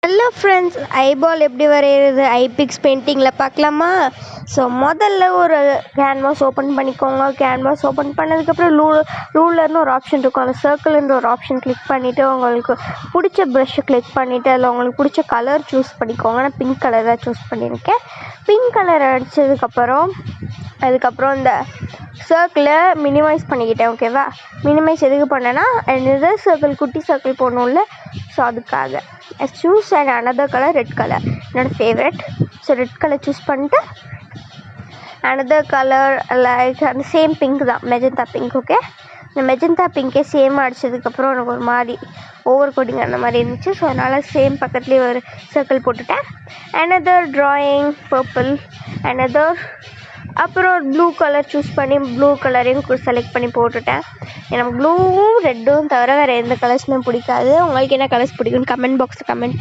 Hello friends, eyeball எப்படி வரைகிறது ஐபிக்ஸ் பெயிண்டிங்கில் பார்க்கலாமா? ஸோ முதல்ல ஒரு கேன்வாஸ் ஓப்பன் பண்ணிக்கோங்க. கேன்வாஸ் ஓப்பன் பண்ணதுக்கப்புறம் ரூலர்னு ஒரு ஆப்ஷன் இருக்கும். அந்த சர்க்கிள்ன்ற ஒரு ஆப்ஷன் கிளிக் பண்ணிவிட்டு உங்களுக்கு பிடிச்ச ப்ரஷ்ஷை கிளிக் பண்ணிவிட்டு அதில் உங்களுக்கு பிடிச்ச கலர் சூஸ் பண்ணிக்கோங்க. நான் பிங்க் கலர் தான் சூஸ் பண்ணியிருக்கேன். பிங்க் கலர் அடித்ததுக்கப்புறம் இந்த சர்க்கிளை மினிமைஸ் பண்ணிக்கிட்டேன். ஓகேவா? மினிமைஸ் எதுக்கு பண்ணேன்னா என்னது சர்க்கிள் குட்டி சர்க்கிள் போடணும்ல, ஸோ அதுக்காக choose and another colour red colour என்னோடய favourite. So red colour choose பண்ணிட்டு அனதர் கலர் லைக் அந்த சேம் பிங்க் தான், மெஜந்தா பிங்க். ஓகே, இந்த மெஜந்தா பிங்கே சேம் அடித்ததுக்கப்புறம் எனக்கு ஒரு மாதிரி ஓவர் கோட்டிங் அந்த மாதிரி இருந்துச்சு. ஸோ அதனால் சேம் பக்கத்துலேயே ஒரு சர்க்கிள் போட்டுட்டேன். அனதர் ட்ராயிங் பர்பிள், அனதர் அப்புறம் ப்ளூ கலர் சூஸ் பண்ணி ப்ளூ கலரையும் செலக்ட் பண்ணி போட்டுட்டேன். எனக்கு ப்ளூவும் ரெட்டும் தவிர வேறு எந்த கலர்ஸுமே பிடிக்காது. உங்களுக்கு என்ன கலர்ஸ் பிடிக்கும்னு கமெண்ட் பாக்ஸில் கமெண்ட் பண்ணி